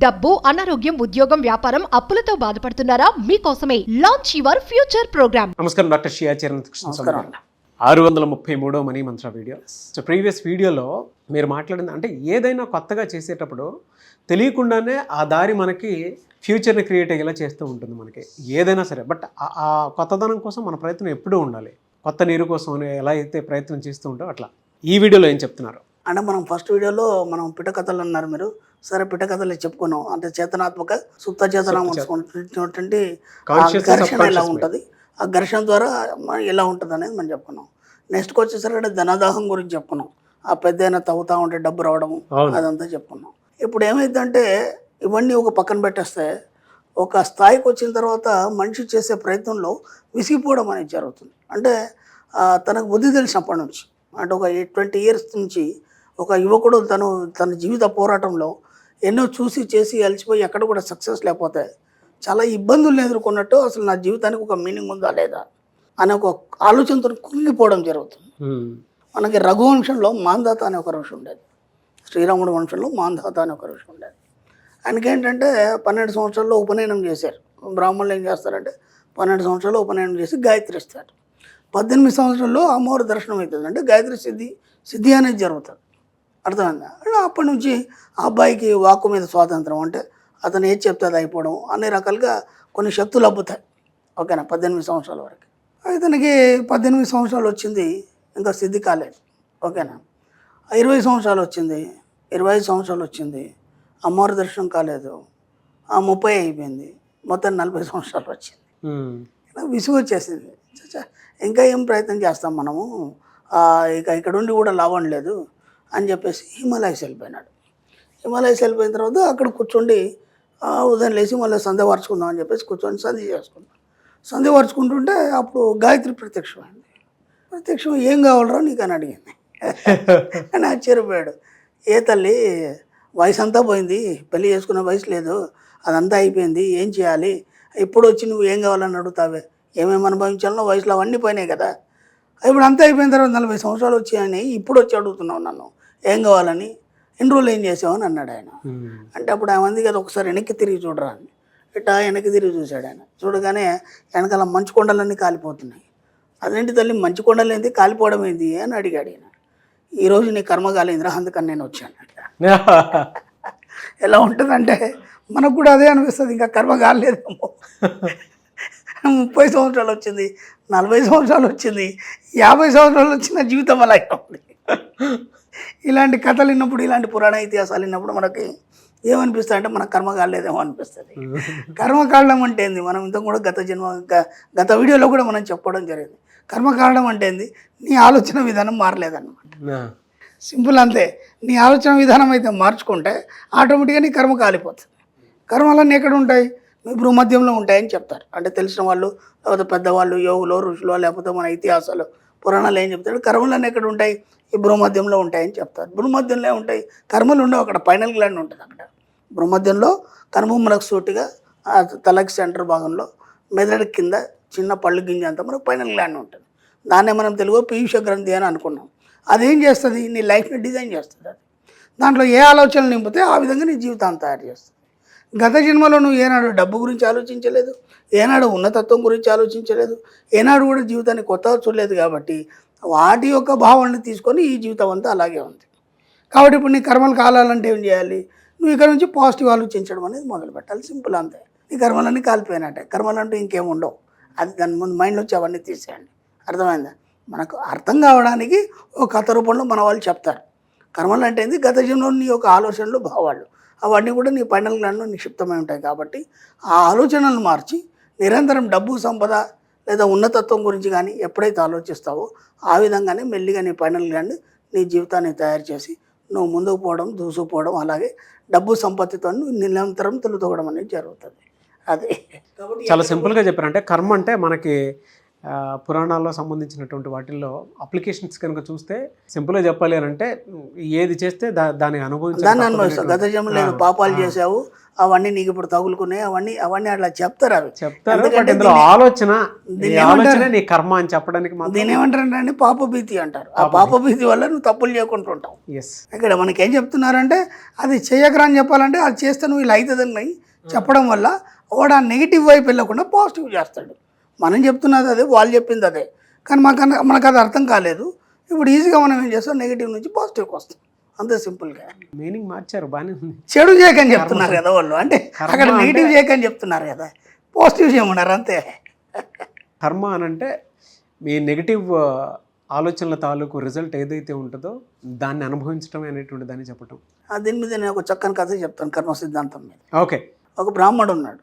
డబ్బు, అనారోగ్యం, ఉద్యోగం, వ్యాపారం, అప్పులతో బాధపడుతున్నారా? మీకోసమే లాంచ్ యువర్ ఫ్యూచర్ ప్రోగ్రామ్. నమస్కారం డాక్టర్ షియా చరణ్ కృష్ణ. 633 మనీ మంత్ర వీడియో. సో ప్రీవియస్ వీడియోలో మీరు మాట్లాడింది అంటే ఏదైనా కొత్తగా చేసేటప్పుడు తెలియకుండానే ఆ దారి మనకి ఫ్యూచర్ని క్రియేట్ అయ్యేలా చేస్తూ ఉంటుంది మనకి ఏదైనా సరే. బట్ ఆ కొత్తదనం కోసం మన ప్రయత్నం ఎప్పుడూ ఉండాలి. కొత్త నీరు కోసం ఎలా అయితే ప్రయత్నం చేస్తూ ఉంటాం అట్లా ఈ వీడియోలో ఏం చెప్తున్నారు అంటే మనం ఫస్ట్ వీడియోలో మనం పిటకథలు అన్నారు మీరు. సరే పిటకథలు చెప్పుకున్నాం అంటే చేతనాత్మక సుప్త చేతన ఉన్నటువంటి ఘర్షణ ఎలా ఉంటుంది, ఆ ఘర్షణ ద్వారా ఎలా ఉంటుంది అనేది మనం చెప్పుకున్నాం. నెక్స్ట్కి వచ్చేసరికి ధనదాహం గురించి చెప్పుకున్నాం. ఆ పెద్ద తవ్వుతూ ఉంటే డబ్బు రావడము అదంతా చెప్పుకున్నాం. ఇప్పుడు ఏమైందంటే ఇవన్నీ ఒక పక్కన పెట్టేస్తే ఒక స్థాయికి వచ్చిన తర్వాత మనిషి చేసే ప్రయత్నంలో విసిగిపోవడం అనేది జరుగుతుంది. అంటే తనకు బుద్ధి తెలిసినప్పటి నుంచి అంటే ఒక 20 years నుంచి ఒక యువకుడు తన జీవిత పోరాటంలో ఎన్నో చూసి చేసి అలసిపోయి ఎక్కడ కూడా సక్సెస్ లేకపోతే చాలా ఇబ్బందులను ఎదుర్కొన్నట్టు అసలు నా జీవితానికి ఒక మీనింగ్ ఉందా లేదా అనే ఒక ఆలోచనతో కుంగిపోవడం జరుగుతుంది. మనకి రఘువంశంలో మాంధాత అనే ఒక ఋషి ఉండేది. శ్రీరాముడి వంశంలో మాంధాత అనే ఒక ఋషి ఉండేది. ఆయనకి ఏంటంటే 12 సంవత్సరాల్లో ఉపనయనం చేశారు. బ్రాహ్మణులు ఏం చేస్తారంటే 12 సంవత్సరాల్లో ఉపనయనం చేసి గాయత్రి ఇస్తారు. 18 సంవత్సరాల్లో అమ్మవారి దర్శనం అవుతుంది. అంటే గాయత్రి సిద్ధి అనేది జరుగుతుంది. అర్థమైందా? అప్పటి నుంచి ఆ అబ్బాయికి వాక్కు మీద స్వాతంత్రం, అంటే అతను ఏది చెప్తే అది అయిపోవడం, అన్ని రకాలుగా కొన్ని శక్తులు అబ్బుతాయి. ఓకేనా? 18 సంవత్సరాల వరకు. ఇతనికి 18 సంవత్సరాలు వచ్చింది, ఇంకా సిద్ధి కాలేదు. ఓకేనా? 20 సంవత్సరాలు వచ్చింది, 25 సంవత్సరాలు వచ్చింది, అమ్మవారి దర్శనం కాలేదు, 30 అయిపోయింది, మొత్తం 40 సంవత్సరాలు వచ్చింది. విసుగు వచ్చేసింది. ఇంకా ఏం ప్రయత్నం చేస్తాం మనము, ఇక ఇక్కడ ఉండి కూడా లాభం లేదు అని చెప్పేసి హిమాలయస్ వెళ్ళిపోయినాడు. హిమాలయస్ వెళ్ళిపోయిన తర్వాత అక్కడ కూర్చోండి ఉదయం లేచి మళ్ళీ సంధ్య వార్చుకుందాం అని చెప్పేసి కూర్చొని సంధ్య చేసుకున్నాం. సంధ్య వార్చుకుంటుంటే అప్పుడు గాయత్రి ప్రత్యక్షమైంది. ప్రత్యక్షం ఏం కావాలరా నీకు అని అడిగింది. అని ఆశ్చర్యపోయాడు. ఏ తల్లి, వయసు అంతా పోయింది, పెళ్ళి చేసుకునే వయసు లేదు, అదంతా అయిపోయింది, ఏం చేయాలి, ఇప్పుడు వచ్చి నువ్వు ఏం కావాలని అడుగుతావే, ఏమేమి అనుభవించాలనో వయసులో అవన్నీ పోయినాయి కదా, ఇప్పుడు అంతా అయిపోయిన తర్వాత 40 సంవత్సరాలు వచ్చాయని ఇప్పుడు వచ్చి అడుగుతున్నావు నన్ను ఏం కావాలని, ఎన్ని రోజులు ఏం చేసావని అన్నాడు ఆయన. అంటే అప్పుడు ఆయన మంది కదా ఒకసారి వెనక్కి తిరిగి చూడరా అని. ఇట్టా వెనక్కి తిరిగి చూశాడు ఆయన. చూడగానే వెనకాల మంచు కొండలన్నీ కాలిపోతున్నాయి. అదేంటి తల్లి మంచు కొండలు ఏంటి, కాలిపోవడం ఏంటి అని అడిగాడు ఆయన. ఈరోజు నీ కర్మ కాలేదురా, అందుకని నేను వచ్చాను. ఎలా ఉంటుందంటే మనకు కూడా అదే అనిపిస్తుంది, ఇంకా కర్మ కాలేదేమో. 30 సంవత్సరాలు వచ్చింది, 40 సంవత్సరాలు వచ్చింది, 50 సంవత్సరాలు వచ్చిన జీవితం అలా ఉంది. ఇలాంటి కథలు విన్నప్పుడు, ఇలాంటి పురాణ ఇతిహాసాలు విన్నప్పుడు మనకి ఏమనిపిస్తుంది అంటే మన కర్మ కాలేదేమో అనిపిస్తుంది. కర్మ కారణం అంటే ఏంది, మనం ఇంత కూడా గత వీడియోలో కూడా మనం చెప్పడం జరిగింది. కర్మ కారణం అంటే ఏంది, నీ ఆలోచన విధానం మారలేదన్నమాట. సింపుల్ అంతే. నీ ఆలోచన విధానం అయితే మార్చుకుంటే ఆటోమేటిక్గా నీ కర్మ కాలిపోతుంది. కర్మలన్నీ ఎక్కడ ఉంటాయి, మీ భూమధ్యంలో ఉంటాయని చెప్తారు. అంటే తెలిసిన వాళ్ళు, లేకపోతే పెద్దవాళ్ళు, యోగులో, ఋషులో, లేకపోతే మన ఇతిహాసాలు, పురాణాలు ఏం చెప్తారు, కర్మలన్నీ ఎక్కడ ఉంటాయి, ఈ భూమధ్యంలో ఉంటాయని చెప్తారు. భూమధ్యంలో ఉంటాయి కర్మలు ఉండవు, అక్కడ పైనల్ గ్లాండ్ ఉంటుంది. అక్కడ భూమధ్యంలో కనుబొమ్మలకు సూటిగా తలకి సెంటర్ భాగంలో మెదడు కింద చిన్న పళ్ళు గింజ అంతా మనకు పైనల్ గ్లాండ్ ఉంటుంది. దాన్నే మనం తెలుగు పీయూష గ్రంథి అని అనుకున్నాం. అదేం చేస్తుంది, నీ లైఫ్ని డిజైన్ చేస్తుంది. అది దాంట్లో ఏ ఆలోచనలు నింపితే ఆ విధంగా నీ జీవితాన్ని తయారు చేస్తుంది. గత జన్మలో నువ్వు ఏనాడు డబ్బు గురించి ఆలోచించలేదు, ఏనాడు ఉన్నతత్వం గురించి ఆలోచించలేదు, ఏనాడు కూడా జీవితాన్ని కొత్తగా చూడలేదు. కాబట్టి వాటి యొక్క భావాన్ని తీసుకొని ఈ జీవితం అంతా అలాగే ఉంది. కాబట్టి ఇప్పుడు నీ కర్మలు కాలాలంటే ఏం చేయాలి, నువ్వు ఇక్కడ నుంచి పాజిటివ్ ఆలోచించడం అనేది మొదలు పెట్టాలి. సింపుల్ అంతే. నీ కర్మలన్నీ కాలిపోయినట్టే. కర్మలు అంటూ ఇంకేం ఉండవు. అది దాని ముందు మైండ్ నుంచి అవన్నీ తీసేయండి. అర్థమైందా? మనకు అర్థం కావడానికి ఒక కథ రూపంలో మన వాళ్ళు చెప్తారు. కర్మలు అంటే ఏంది, గత జన్మలో నీ యొక్క ఆలోచనలు, భావాలు అవన్నీ కూడా నీ పైనల్ గ్లాండ్లో నిక్షిప్తమై ఉంటాయి. కాబట్టి ఆ ఆలోచనలు మార్చి నిరంతరం డబ్బు, సంపద లేదా ఉన్నతత్వం గురించి కానీ ఎప్పుడైతే ఆలోచిస్తావో ఆ విధంగానే మెల్లిగా నీ పైనల్ గ్లాండ్ నీ జీవితాన్ని తయారు చేసి నువ్వు ముందుకు పోవడం, దూసుకుపోవడం, అలాగే డబ్బు సంపత్తితో నిరంతరం తెలుతోగడం అనేది జరుగుతుంది. అదే చాలా సింపుల్గా చెప్పారంటే కర్మ అంటే మనకి పురాణాల్లో సంబంధించినటువంటి వాటిల్లో అప్లికేషన్స్ కనుక చూస్తే సింపుల్గా చెప్పాలి అని అంటే ఏది చేస్తే దాన్ని దాన్ని అనుభవిస్తావు. గత జన్మలో ఏదో పాపాలు చేసావు, అవన్నీ నీకు ఇప్పుడు తగులుకున్నాయి, అవన్నీ అట్లా చెప్తారు. అవి చెప్తారు. బట్ ఇందులో ఆలోచన నీ కర్మ అని చెప్పడానికి దీని ఏమంటారంటే పాపభీతి అంటారు. ఆ పాపభీతి వల్ల నువ్వు తప్పులు చేయకుండా ఉంటావు. ఇక్కడ మనకేం చెప్తున్నారంటే అది చేయకరా అని చెప్పాలంటే అది చేస్తే నువ్వు ఇలా అవుతుందని చెప్పడం వల్ల వాడు ఆ నెగిటివ్ వైపు వెళ్ళకుండా పాజిటివ్ చేస్తాడు. మనం చెప్తున్నది అదే, వాళ్ళు చెప్పింది అదే, కానీ మనకు అది అర్థం కాలేదు. ఇప్పుడు ఈజీగా మనం ఏం చేస్తాం, నెగిటివ్ నుంచి పాజిటివ్కి వస్తాం. అంతే సింపుల్గా. మీనింగ్ మార్చారు, బాగానే ఉంది. చెడు చేయకని చెప్తున్నారు కదా వాళ్ళు, అంటే అక్కడ నెగిటివ్ చేయకని చెప్తున్నారు కదా, పాజిటివ్ చేయమన్నారు అంతే. కర్మ అని అంటే మీ నెగిటివ్ ఆలోచనల తాలూకు రిజల్ట్ ఏదైతే ఉంటుందో దాన్ని అనుభవించడం అనేటువంటి దాన్ని చెప్పటం. దీని మీద నేను ఒక చక్కని కథ చెప్తాను కర్మ సిద్ధాంతం మీద. ఓకే. ఒక బ్రాహ్మడు ఉన్నాడు,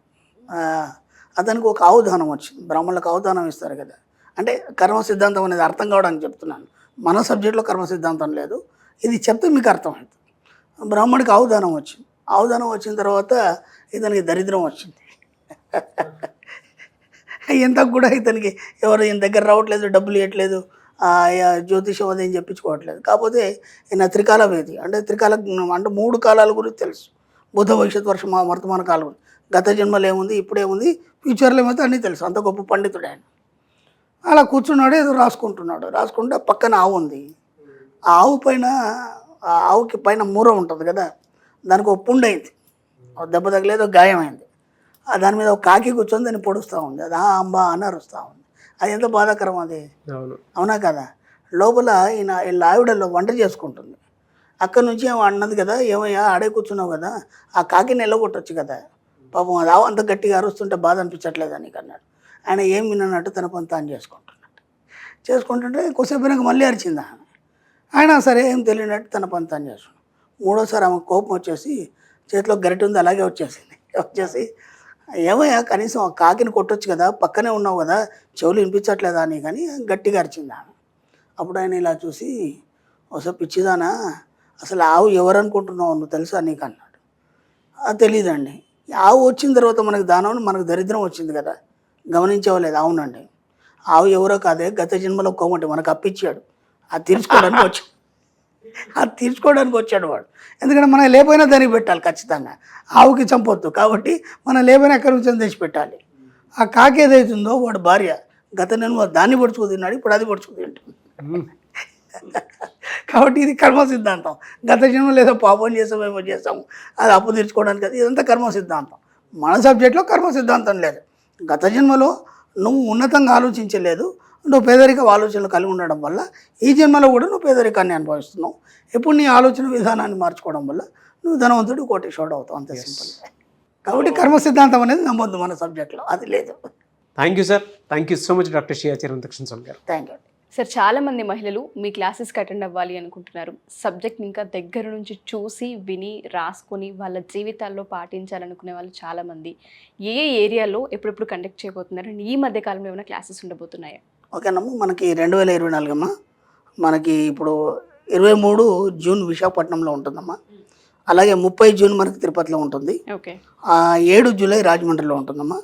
అతనికి ఒక ఆవుదానం వచ్చింది. బ్రాహ్మణులకు ఆవుదానం ఇస్తారు కదా, అంటే కర్మ సిద్ధాంతం అనేది అర్థం కావడానికి చెప్తున్నాను. మన సబ్జెక్ట్లో కర్మ సిద్ధాంతం లేదు, ఇది చెప్తే మీకు అర్థమవుతుంది. బ్రాహ్మడికి ఆవుదానం వచ్చింది. ఆవుదానం వచ్చిన తర్వాత ఇతనికి దరిద్రం వచ్చింది. ఎంత కూడా ఇతనికి ఎవరు ఈయన దగ్గర రావట్లేదు, డబ్బులు ఇవ్వట్లేదు, జ్యోతిషం అదేం చెప్పించుకోవట్లేదు. కాకపోతే ఈయన త్రికాలవేది, అంటే అంటే 3 కాలాల గురించి తెలుసు. భూత భవిష్యత్ వర్తమాన కాలం, గత జన్మలో ఏముంది, ఇప్పుడేముంది, ఫ్యూచర్లో ఏమైతే అన్నీ తెలుసు. అంత గొప్ప పండితుడు ఆయన. అలా కూర్చున్నాడు, ఏదో రాసుకుంటే పక్కన ఆవు ఉంది. ఆ ఆవుకి పైన మూర ఉంటుంది కదా, దానికి ఒక పుండు అయింది, దెబ్బ తగలేదో గాయమైంది. దాని మీద ఒక కాకి కూర్చొని దాన్ని పొడుస్తూ ఉంది. అది అంబా అని అరుస్తూ ఉంది. అది ఎంత బాధాకరం అది, అవునా కదా. లోపల వీళ్ళ ఆవిడలో వంట చేసుకుంటుంది. అక్కడి నుంచి ఏమో అన్నది కదా, ఏమయ్యా ఆడే కూర్చున్నావు కదా, ఆ కాకిని ఎల్లగొట్టచ్చు కదా, పాపం అది అంత గట్టిగా అరుస్తుంటే బాధ అనిపించట్లేదు నీకు అన్నాడు. ఆయన ఏం విన్నట్టు తన పని తాను చేసుకుంటుంటే కొద్దిసేపు మళ్ళీ అరిచింది ఆయన. సరే ఏం తెలియనట్టు తన పని తాను చేసుకున్నాడు. 3వసారి ఆమె కోపం వచ్చేసి చేతిలో గరిటె ఉంది అలాగే వచ్చేసి ఏమయ్యా కనీసం ఆ కాకిని కొట్టొచ్చు కదా, పక్కనే ఉన్నావు కదా, చెవులు వినిపించట్లేదా అని, కానీ గట్టిగా అరిచింది ఆమె. అప్పుడు ఆయన ఇలా చూసి, ఒకసారి పిచ్చిదానా, అసలు ఆవు ఎవరు అనుకుంటున్నావు నువ్వు తెలుసా నీకు అన్నాడు. తెలీదండి. ఆవు వచ్చిన తర్వాత మనకు దానం, మనకు దరిద్రం వచ్చింది కదా, గమనించవలేదు. అవునండి, ఆవు ఎవరో కాదే, గత జన్మలో కోమటి మనకు అప్పిచ్చాడు, అది తీర్చుకోవడానికి వచ్చాడు వాడు. ఎందుకంటే మనం లేపోయినా దానికి పెట్టాలి ఖచ్చితంగా, ఆవుకి చంపొద్దు కాబట్టి మనం లేపోయినా ఎక్కడి నుంచి తెచ్చి పెట్టాలి. ఆ కాకి ఏదైతుందో వాడు భార్య గత జన్మ దాన్ని పొడుచుకు తిన్నాడు, ఇప్పుడు అది పొడుచుకు తింటుంది. కాబట్టి ఇది కర్మ సిద్ధాంతం. గత జన్మలో ఏదో పాపం చేసామేమో చేసాము, అది అప్పు తీర్చుకోవడానికి, అది ఇదంతా కర్మ సిద్ధాంతం. మన సబ్జెక్ట్లో కర్మ సిద్ధాంతం లేదు. గత జన్మలో నువ్వు ఉన్నతంగా ఆలోచించలేదు, నువ్వు పేదరిక ఆలోచనలు కలిగి ఉండడం వల్ల ఈ జన్మలో కూడా నువ్వు పేదరికాన్ని అనుభవిస్తున్నావు. ఎప్పుడు నీ ఆలోచన విధానాన్ని మార్చుకోవడం వల్ల నువ్వు ధనవంతుడు కోటేశ్వరుడు అవుతావు, అంతే సింపుల్. కాబట్టి కర్మ సిద్ధాంతం అనేది నమ్మొద్దు మన సబ్జెక్ట్లో, అది లేదు. Thank you sir, thank you so much doctor Shri Chirantakrishna Swamy గారు. Thank you sir. చాలామంది మహిళలు మీ క్లాసెస్కి అటెండ్ అవ్వాలి అనుకుంటున్నారు, సబ్జెక్ట్ని ఇంకా దగ్గర నుంచి చూసి విని రాసుకొని వాళ్ళ జీవితాల్లో పాటించాలనుకునే వాళ్ళు చాలామంది ఏ ఏరియాలో ఎప్పుడెప్పుడు కండక్ట్ చేయబోతున్నారు, ఈ మధ్య కాలంలో ఏమైనా క్లాసెస్ ఉండబోతున్నాయా? ఓకేనమ్మా, మనకి 2024 అమ్మా, మనకి ఇప్పుడు 23 జూన్ విశాఖపట్నంలో ఉంటుందమ్మా, అలాగే 30 జూన్ మనకి తిరుపతిలో ఉంటుంది, ఓకే, 7 జూలై రాజమండ్రిలో ఉంటుందమ్మా.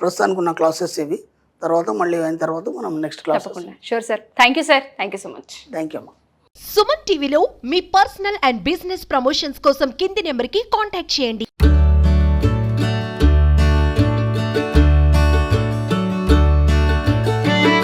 ప్రస్తుతానికి ఉన్న క్లాసెస్ ఇవి. తర్వాత మళ్ళీ అయిన తర్వాత మనం next class. Sure sir, thank you sir, thank you so much. Thank you అమ్మా. సుమన్ టీవీలో మీ పర్సనల్ అండ్ బిజినెస్ ప్రమోషన్స్ కోసం కింది నెంబర్కి కాంటాక్ట్ చేయండి.